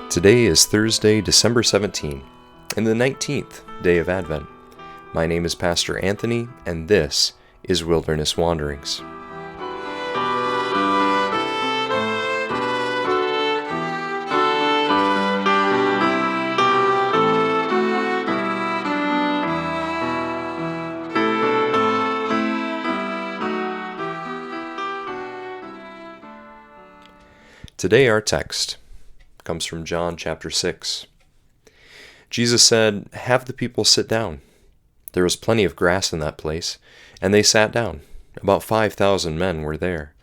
Today is Thursday, December 17, and the 19th day of Advent. My name is Pastor Anthony, and this is Wilderness Wanderings. Today our text comes from John chapter 6. Jesus said, "Have the people sit down." There was plenty of grass in that place, and they sat down. About 5,000 men were there.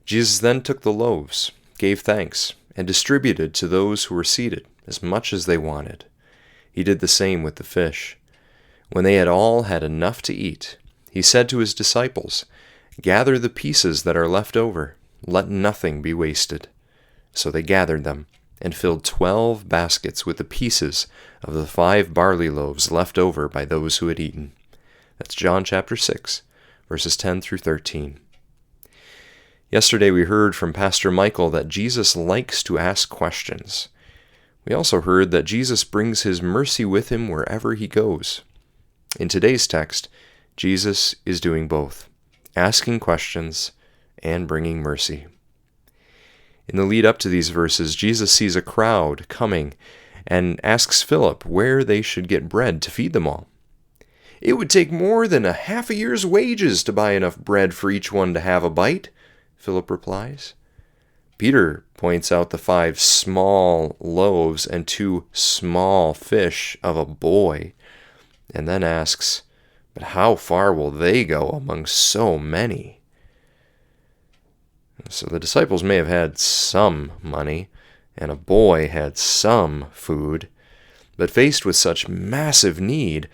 Jesus then took the loaves, gave thanks, and distributed to those who were seated as much as they wanted. He did the same with the fish. When they had all had enough to eat, he said to his disciples, "Gather the pieces that are left over. Let nothing be wasted." So they gathered them, and filled 12 baskets with the pieces of the 5 barley loaves left over by those who had eaten. That's John chapter 6, verses 10 through 13. Yesterday we heard from Pastor Michael that Jesus likes to ask questions. We also heard that Jesus brings his mercy with him wherever he goes. In today's text, Jesus is doing both, asking questions and bringing mercy. In the lead up to these verses, Jesus sees a crowd coming and asks Philip where they should get bread to feed them all. "It would take more than a half a year's wages to buy enough bread for each one to have a bite," Philip replies. Peter points out the 5 small loaves and 2 small fish of a boy, and then asks, "But how far will they go among so many?" So the disciples may have had some money, and a boy had some food, but faced with such massive need,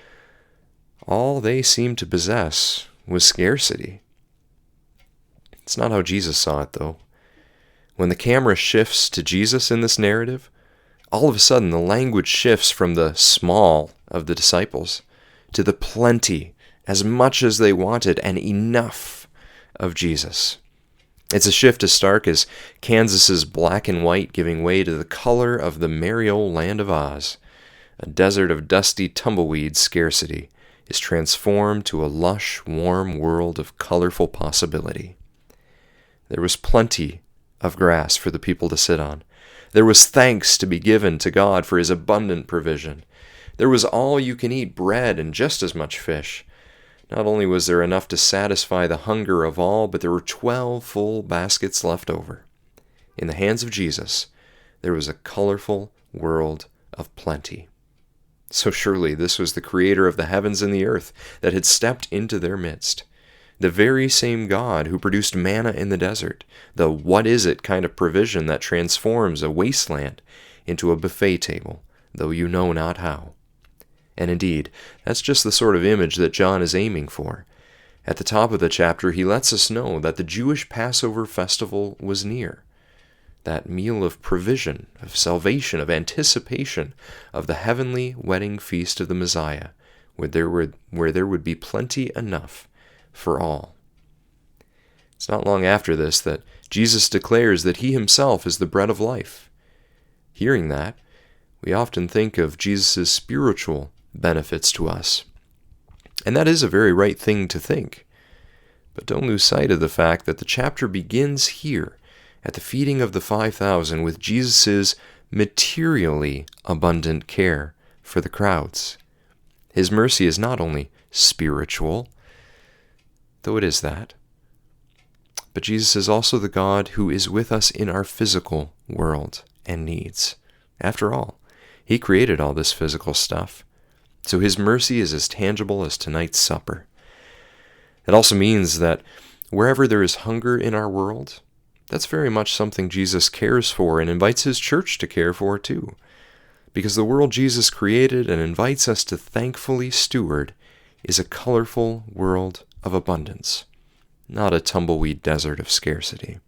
all they seemed to possess was scarcity. It's not how Jesus saw it, though. When the camera shifts to Jesus in this narrative, all of a sudden the language shifts from the small of the disciples to the plenty, as much as they wanted, and enough of Jesus. It's a shift as stark as Kansas's black and white giving way to the color of the merry old land of Oz. A desert of dusty tumbleweed scarcity is transformed to a lush, warm world of colorful possibility. There was plenty of grass for the people to sit on. There was thanks to be given to God for his abundant provision. There was all-you-can-eat bread and just as much fish. Not only was there enough to satisfy the hunger of all, but there were 12 full baskets left over. In the hands of Jesus, there was a colorful world of plenty. So surely this was the creator of the heavens and the earth that had stepped into their midst. The very same God who produced manna in the desert, the what is it kind of provision that transforms a wasteland into a buffet table, though you know not how. And indeed, that's just the sort of image that John is aiming for. At the top of the chapter, he lets us know that the Jewish Passover festival was near. That meal of provision, of salvation, of anticipation of the heavenly wedding feast of the Messiah, where there would be plenty enough for all. It's not long after this that Jesus declares that he himself is the bread of life. Hearing that, we often think of Jesus' spiritual benefits to us. And that is a very right thing to think. But don't lose sight of the fact that the chapter begins here at the feeding of the 5,000 with Jesus' materially abundant care for the crowds. His mercy is not only spiritual, though it is that, but Jesus is also the God who is with us in our physical world and needs. After all, he created all this physical stuff. So his mercy is as tangible as tonight's supper. It also means that wherever there is hunger in our world, that's very much something Jesus cares for and invites his church to care for too. Because the world Jesus created and invites us to thankfully steward is a colorful world of abundance, not a tumbleweed desert of scarcity.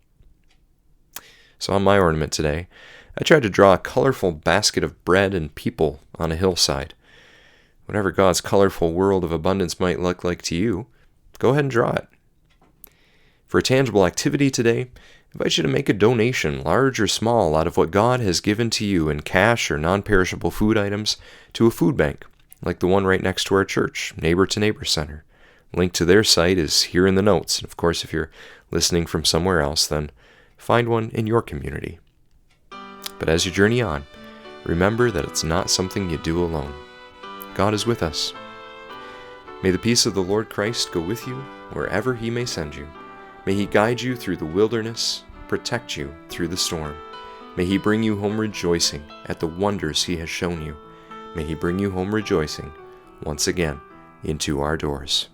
So on my ornament today, I tried to draw a colorful basket of bread and people on a hillside. Whatever God's colorful world of abundance might look like to you, go ahead and draw it. For a tangible activity today, I invite you to make a donation, large or small, out of what God has given to you in cash or non-perishable food items to a food bank, like the one right next to our church, Neighbor to Neighbor Center. Link to their site is here in the notes. And of course, if you're listening from somewhere else, then find one in your community. But as you journey on, remember that it's not something you do alone. God is with us. May the peace of the Lord Christ go with you wherever he may send you. May he guide you through the wilderness, protect you through the storm. May he bring you home rejoicing at the wonders he has shown you. May he bring you home rejoicing once again into our doors.